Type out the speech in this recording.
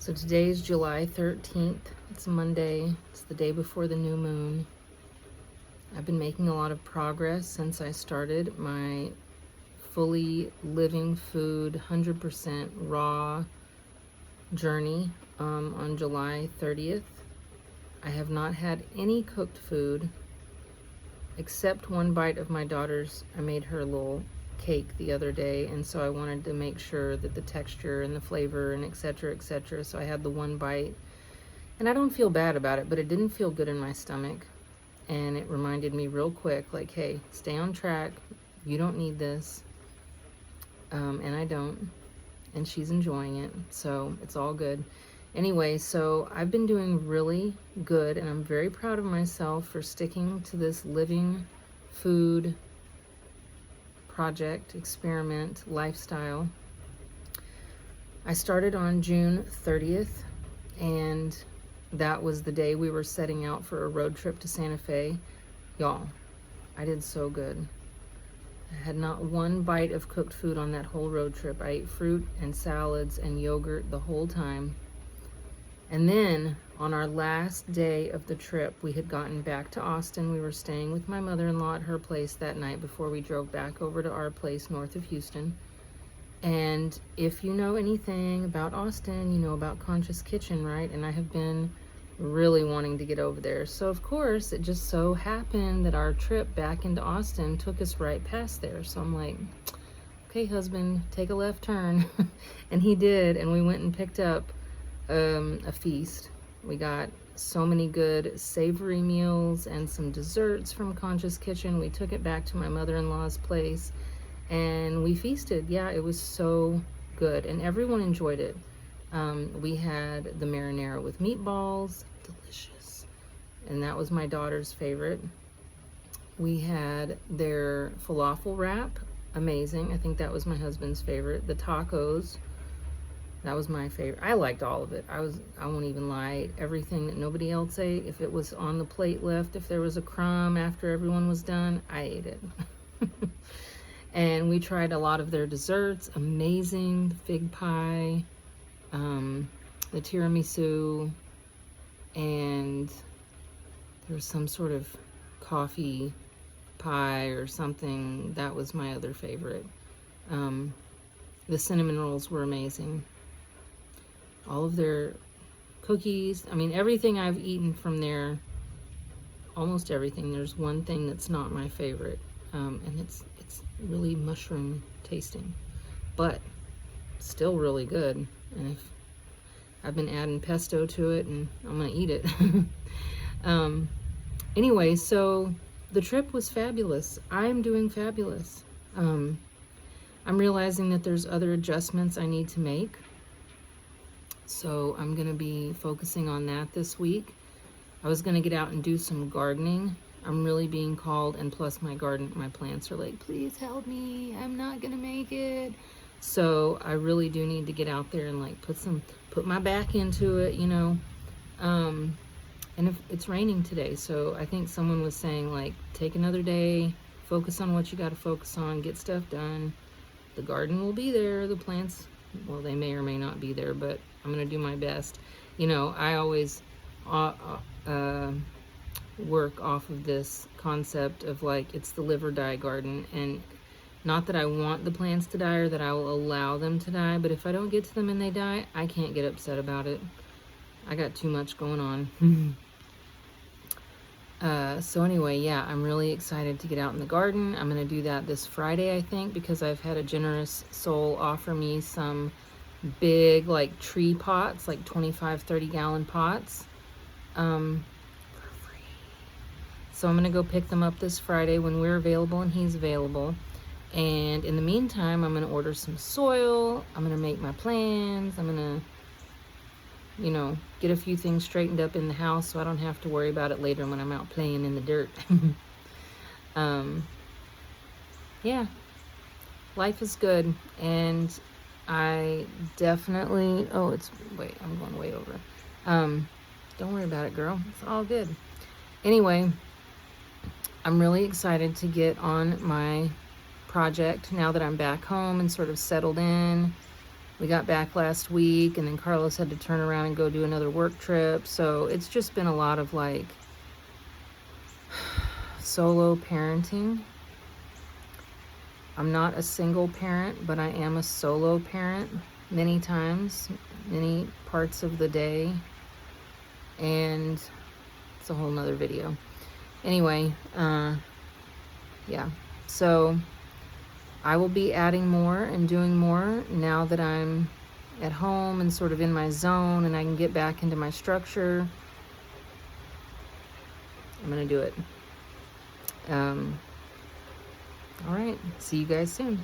So today's July 13th. It's Monday. It's the day before the new moon. I've been making a lot of progress since I started my fully living food, 100% raw journey on July 30th. I have not had any cooked food except one bite of my daughter's. I made her a little cake the other day, and so I wanted to make sure that the texture and the flavor and etc. So I had the one bite, and I don't feel bad about it, but it didn't feel good in my stomach, and it reminded me real quick, like, hey, stay on track. You don't need this. And I don't, and she's enjoying it, so it's all good. Anyway, so I've been doing really good, and I'm very proud of myself for sticking to this living food project, experiment, lifestyle. I started on June 30th, and that was the day we were setting out for a road trip to Santa Fe. Y'all, I did so good. I had not one bite of cooked food on that whole road trip. I ate fruit and salads and yogurt the whole time. And then on our last day of the trip, we had gotten back to Austin. We were staying with my mother-in-law at her place that night before we drove back over to our place north of Houston. And if you know anything about Austin, you know about Conscious Kitchen, right? And I have been really wanting to get over there. So of course, it just so happened that our trip back into Austin took us right past there. So I'm like, okay, husband, take a left turn. And he did, and we went and picked up a feast. We got so many good savory meals and some desserts from Conscious Kitchen. We took it back to my mother-in-law's place and we feasted. Yeah, it was so good, and everyone enjoyed it. We had the marinara with meatballs, delicious, and that was my daughter's favorite. We had their falafel wrap, amazing. I think that was my husband's favorite. The tacos, that was my favorite. I liked all of it. I won't even lie, everything that nobody else ate. If it was on the plate left, if there was a crumb after everyone was done, I ate it. And we tried a lot of their desserts, amazing. The fig pie, the tiramisu, and there was some sort of coffee pie or something. That was my other favorite. The cinnamon rolls were amazing. All of their cookies, I mean, everything I've eaten from there, almost everything. There's one thing that's not my favorite, and it's really mushroom tasting, but still really good. And if I've been adding pesto to it, and I'm gonna eat it. Anyway, so the trip was fabulous. I'm doing fabulous. I'm realizing that there's other adjustments I need to make. So I'm going to be focusing on that this week. I was going to get out and do some gardening. I'm really being called, and plus my plants are like, please help me, I'm not going to make it. So I really do need to get out there and like put my back into it, you know. And if it's raining today, so I think someone was saying like, take another day, focus on what you got to focus on, get stuff done. The garden will be there, the plants, well, they may or may not be there, but I'm gonna do my best. You know, I always work off of this concept of like, it's the live or die garden, and not that I want the plants to die or that I will allow them to die, but if I don't get to them and they die, I can't get upset about it. I got too much going on. So anyway, yeah, I'm really excited to get out in the garden. I'm gonna do that this Friday, I think, because I've had a generous soul offer me some big like tree pots, like 25-30 gallon pots, for free. So I'm gonna go pick them up this Friday when we're available and he's available. And in the meantime, I'm gonna order some soil. I'm gonna make my plans. I'm gonna, you know, get a few things straightened up in the house so I don't have to worry about it later when I'm out playing in the dirt. Yeah, life is good, and I definitely, oh, wait, I'm going way over. Don't worry about it, girl. It's all good. Anyway, I'm really excited to get on my project now that I'm back home and sort of settled in. We got back last week, and then Carlos had to turn around and go do another work trip. So it's just been a lot of like solo parenting. I'm not a single parent, but I am a solo parent many times, many parts of the day. And it's a whole nother video. Anyway, yeah. So I will be adding more and doing more now that I'm at home and sort of in my zone and I can get back into my structure. I'm going to do it. All right. See you guys soon.